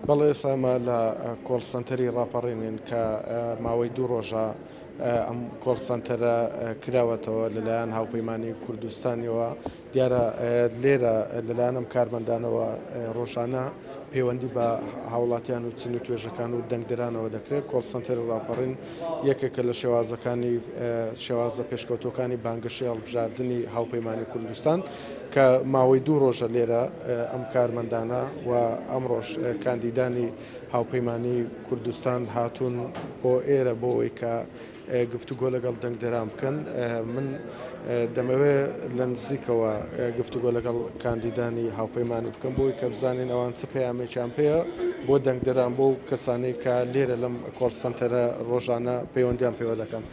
بەڵێ ئێسامە لە کۆڵ سنتەری ڕاپەڕێنین کە ماوەی دوو ڕۆژە ئەم کۆڵ سنتەرە کراوەتەوە لەلایەن هاوپەیمانی کوردستانیەوە دیارە لێرە لەلایەن ئەم کارمەندانەوە ڕۆژانە پەیوەندی بە هاوڵاتیان و چین و توێژەکان و دەنگدرانەوە دەکرێت کۆڵ سنتەر ڕاپەڕین یەکێکە لە شێوازەکانی شێوازە پێشکەوتەکانی بانگەشەی هەڵبژاردننی هاوپەیمانی کوردستان کە ماوەی دوو ڕۆژە لێرە ئەم کارمەندانە و ئەمڕۆژ کاندیدانی هاوپەیمانی کوردستان هاتوون بۆ ئێرە بۆەوەی کە گفتوگۆ لەگەڵ دەنگدەران بکەن من دەمەوێت لە نزیکەوە گفتوگۆ لەگەڵ کاندیدانی هاوپەیمانی بکەم بۆی کە بزانین ئەوان چ پەیامێکیان پێەیە بۆ دەنگدەران بۆ کەسانەی کە لێرە لەم کۆڵ سنتەرە ڕۆژانە پەیوەندیان پێوە دەکەن.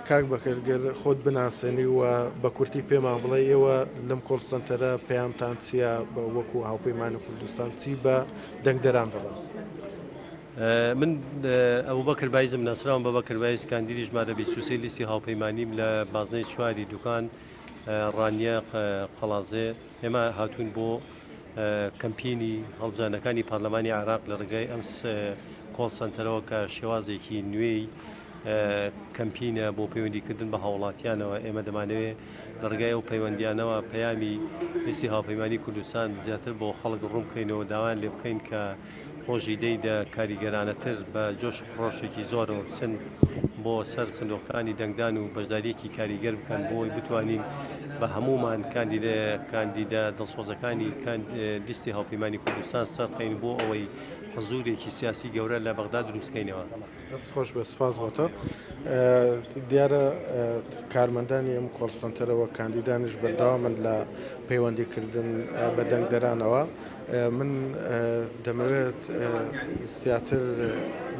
کاک بەکرگەر خۆت بناسێنی و بە کورتی پێمان بڵێ ئێوە لەم کۆڵ سنتەرە پەیامتان چییە بە وەکو هاوپەیمانی کوردستان چی بە دەنگدەران دەڵێن؟ من ئەبوبەکر بایزم ناسراوم بەبەکر بایز کاندیدی ژمارە 23 لیستی هاوپەیمانیم لە بازنەی چواری دوکان ڕانیە قەڵازێ ئێمە هاتوون بۆ کەمپینی هەڵبژاردنەکانی پارلەمانی عێراق لە ڕێگای ئەم کۆڵ سنتەرەوە کە شێوازێکی نوێی کەمپینە بۆ پەیوەندیکردن بە هاوڵاتیانەوە ئێمە دەمانەوێت لە ڕێگای ئەو پەیوەندیانەوە پەیامی لیستی هاوپەیمانی کوردستان زیاتر بۆ خەڵک ڕوونکەینەوە داوایان لێ بکەین کە ڕۆژی دەیدا کاریگەرانەتر بە جۆش ڕۆژێکی زۆرەوە بچن بۆ سەر سندۆقەکانی دەنگدان و بەشداریەکی کاریگەر بکەن بۆی بتوانین بە هەمومان کاندیدا دڵسۆزەکانی لیستی هاوپەیمانی کوردستان سەرخەین بۆ ئەوەی حزورێکی سیاسی گەورە لە بەغدا دروستکەینەوە. دەست خۆش بە سپاس بۆتە دیارە کارمەندانی ئەم کۆڵ سنتەرەوە کاندیدانیش بەردەوامن لە پەیوەندیکردن بە دەنگدەرانەوە من دەمەوێت زیاتر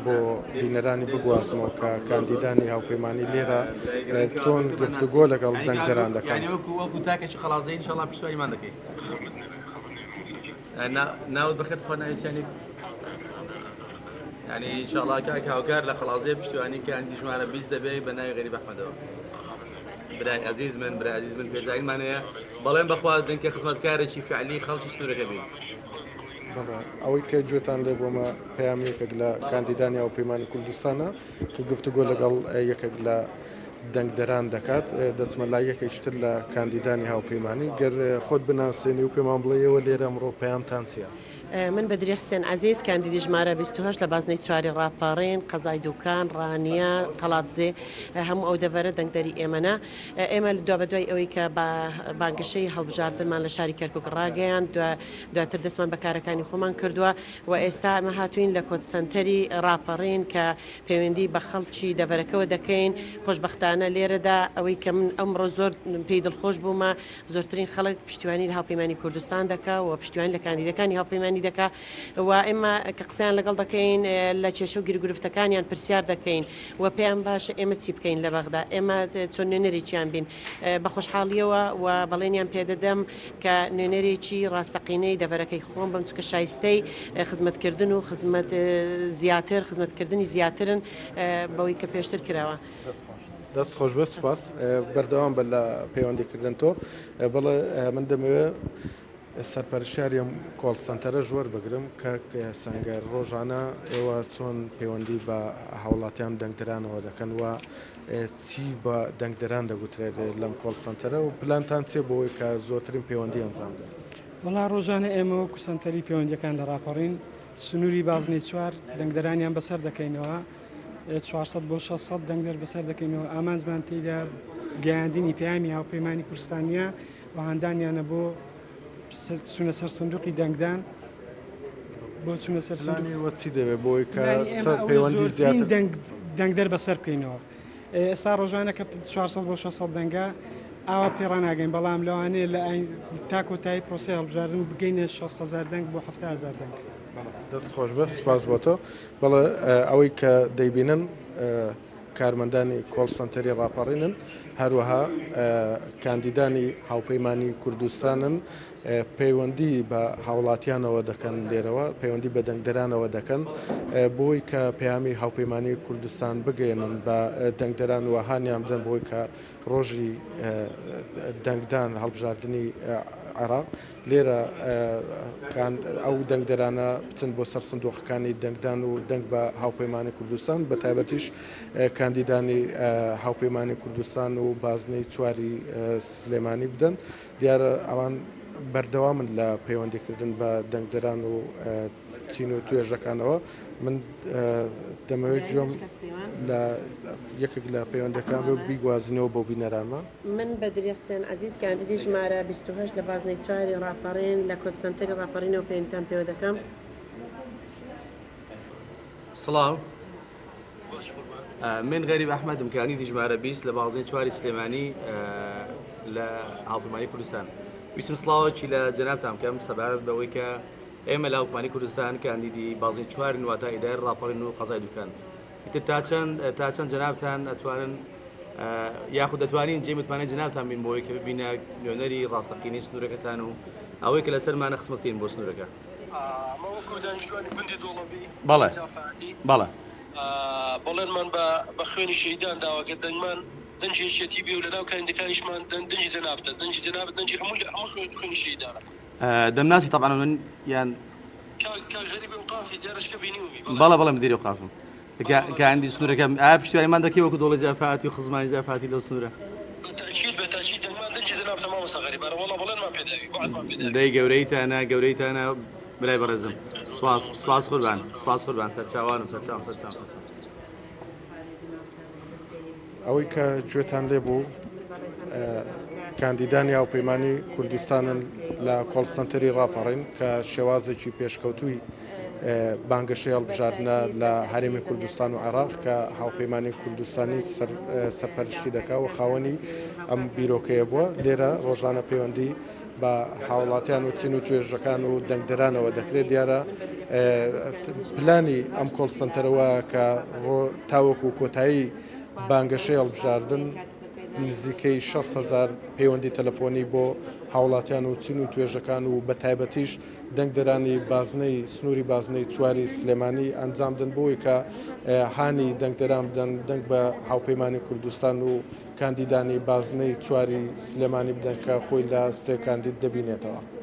بۆ بینەرانی بگوازمەوە کە کاندیدانی هاوپەیمانی لێرە چۆن گفتوگۆ لەگەڵ دەنگدەران دەکەن. وەکو تاکێکی خەڵازەی ئینشەڵا پشتیوانیمان دەکەین. ناوت بەخێر خۆ ناویسیانیت یعنی ئینشەڵا کاک هاوکار لە خەڵازێ پشتیوانی کاندی ژمارە 20 دەبێت بە ناوی غەریب ئەحمەدەوە. برای عزیز من پێشاویمان هەیە بەڵێن بەخوازدن کە خزمەتکارێکی فعلی خەڵکی سنوورەکە بین. ئەوەی کە گوێتان لێ بۆمە پەیامێکێک لە کاندیدانی هاوپەیمانی کوردستانە کە گفتوگۆ لەگەڵ یەکێک لە دەنگدەران دەکات دەچمە لای یەکێکتر لە کاندیدانی هاوپەیمانی گەر خۆت بناسێنی و پێمان بڵێەوە لێرە ئەمڕۆ پەیامتان چییە؟ من بەدری حسێن عەزیز کاندیدی ژمارە 28 لە بازنەی چواری ڕاپەڕین قەزای دوکان ڕانیە قەڵاتزێ هەموو ئەو دەڤەرە دەنگدەری ئێمەە ئێمە دوا بە دوای ئەوەی کە بانگەشەی هەڵبژاردنمان لە شاری کەرکووک ڕاگەیان دواتر دەستمان بەکارەکانی خۆمان کردووە و ئێستا ئەمە هاتوین لە کۆت سنتەری ڕاپەڕین کە پەیوەندی بە خەڵکی دەڤەرەکەەوە دەکەین خۆشبەختانە لێرەدا ئەوەی کە من ئەمڕۆ زۆر پێی دڵخۆش بوومە زۆرترین خەڵک پشتیوانی لە هاوپەیمانی کوردستان دەکا و پشتیوانی لە کاندیدەکانی هاوپەیمانی دەکا و ئێمە کە قسەیان لەگەڵ دەکەین لە کێشە و گیرگرفتەکانیان پرسیار دەکەین و پێیان باشە ئێمە چی بکەین لە بەغدا ئێمە چۆن نوێنەرێکیان بین بە خۆشحاڵیەوە و بەڵێنیان پێدەدەم کە نوێنەرێکی ڕاستەقینەی دەڤەرەکەی خۆم بم چکە شایستەی خزمەتکردن و خزمەتکردنی زیاترن بەوەی کە پێشتر کراوە. دەست خۆش بە سپاس بەردەوام بە لە پەیوەندیکردن تۆ بەڵێ من دەمەوێت سەرپەرشیاری ئەم کۆڵ سنتەرە ژوەر بگرم کە سەنگەر ڕۆژانە ئێوە چۆن پەیوەندی بە هاوڵاتیان دەنگدەرانەوە دەکەن و چی بە دەنگدەران دەگوترێت لەم کۆڵ سنتەرە و پلانتان چێ بۆەوەی کە زۆرترین پەیوەندی ئەنجام بدەن؟ وەڵا ڕۆژانە ئێمە وەکو سنتەری پەیوەندیەکان لە ڕاپەڕین سنووری بازنەی چوار دەنگدەرانیان بەسەر دەکەینەوە 400 بۆ 600 دەنگدەر بەسەر دەکەینەوە ئامانجمان تێیدا گەیاندنی پەیامی هاوپەیمانی کوردستانیە و هەندانیانە بۆ چونە سەر سندوقی دەنگدان بۆ چونە سەر چی دەوێت بۆی کە پەیوەندی زیاتر دەنگدەر بەسەر بکەینەوە ئێستا ڕۆژانە کە 400 بۆ 600 دەنگە ئاوا پێڕاناگەین بەڵام لەوانەیە لە تاکۆتایی پرۆسی هەڵبژاردن بگەینە 600,000 دەنگ بۆ 7,000 دەنگ. دەست خۆش بە سپاس بۆ تۆ بەڵێ ئەوەی کە دەیبینن کارمەندانی کۆڵ سنتەری ڕاپەڕینن هەروەها کاندیدانی هاوپەیمانی کوردستانن پەیوەندی بە هاوڵاتیانەوە دەکەن لێرەوە پەیوەندی بە دەنگدەرانەوە دەکەن بۆی کە پەیامی هاوپەیمانی کوردستان بگەێنن بە دەنگدەران و هانیان بدەن بۆی کە ڕۆژی دەنگدان هەڵبژاردننی عێراق لێرە ئەو دەنگدەرانە بچن بۆ سەر سندۆقەکانی دەنگدان و دەنگ بە هاوپەیمانی کوردستان بە تایبەتیش کاندیدانی هاوپەیمانی کوردستان و بازنەی چواری سلێمانی بدەن دیارە ئەوان بەردەوامن لە پەیوەندیکردن بە دەنگدەران و چین و توێژەکانەوە من دەمەوێت گوێم لە یەکێک لە پەیوەندەکان بێ بیگوازنەوە بۆ بینەرانمە من بەدری حسێن عەزیز کاندیدی ژمارە 28 لە بازنەی چواری ڕاپەڕین لە کۆل سەنتەری ڕاپەڕینەوە پێیانتان پێوە دەکەم. سڵاو من غەریب ئەحمەدم کاندیدی ژمارە 20 لە بازنەی چواری سلێمانی لە هاوپەیمانی کوردستان. ویستم سڵاوێکی لە جەنابتان بکەم سەبارەت بەوەی کە ئێمە لە هاوپەیمانی کوردستان کاندیدی بازنەی چوارین واتە ئیدارەی ڕاپەڕین و قەزای دوکان. تا چەند جەنابتان ئەتوانن یاخود دەتوانین جێ متمانە جەنابتان بین بۆی کە ببینە نوێنەری ڕاستەقینی سنوورەکەتان و ئەوەی کە لەسەرمانە خزمەتکەین بۆ سنوورەکە. بەڵێ بەڵێ بەڵێنمان بە خوێنی شەیدان داواکە دەنگمان دەنجی شێتی بێ و لە ناو کاندەکانیشمان دەنجی جەنابتە دەنجی جەنابەت دەنجی هەموو خوێنی شەیدانە دەمناسی طبعا من یان غەریبی وقافی جارشکە بینی بەڵێ مدیری وقافم کاندی سنوورەکە پشتیوانیمان دەکەی وەکو دۆڵە جافاتی و خزمانی جافاتی لەو سنوورە بەتاکید دەنگمان دەنجی جەنابتە مامۆستا غەریبانە وەڵا بەڵێنمان پێداوی بەعدمان پێداوی دەی گەورەیتانە بلای بەڕێزم سپاس قوربان سەرچاوانم سەرچاوم ئەوەی کە گوێتان لێ بوو کاندیدانی هاوپەیمانی کوردستانن لە کۆڵ سەنتەری ڕاپەڕین کە شێوازێکی پێشکەوتووی بانگەشەی هەڵبژاردنە لە هەرێمی کوردستان و عێراق کە هاوپەیمانی کوردستانی سەرپەرشتی دەکا و خاوەنی ئەم بیرۆکەیە بووە لێرە ڕۆژانە پەیوەندی بە هاوڵاتیان و چین و توێژەکان و دەنگدەرانەوە دەکرێت دیارە پلانی ئەم کۆڵ سەنتەرەوە کە تاوەکو کۆتایی بانگەشەی هەڵبژاردن نزیکەی 6,000 پەیوەندی تەلەفۆنی بۆ هاوڵاتیان و چین و توێژەکان و بە تایبەتیش دەنگدەرانی بازنەی سنووری بازنەی چواری سلێمانی ئەنجامدن بۆی کە هانی دەنگدەران بدەن دەنگ بە هاوپەیمانی کوردستان و کاندیدانی بازنەی چواری سلێمانی بدەن کە خۆی لە سێ کاندید دەبینێتەوە.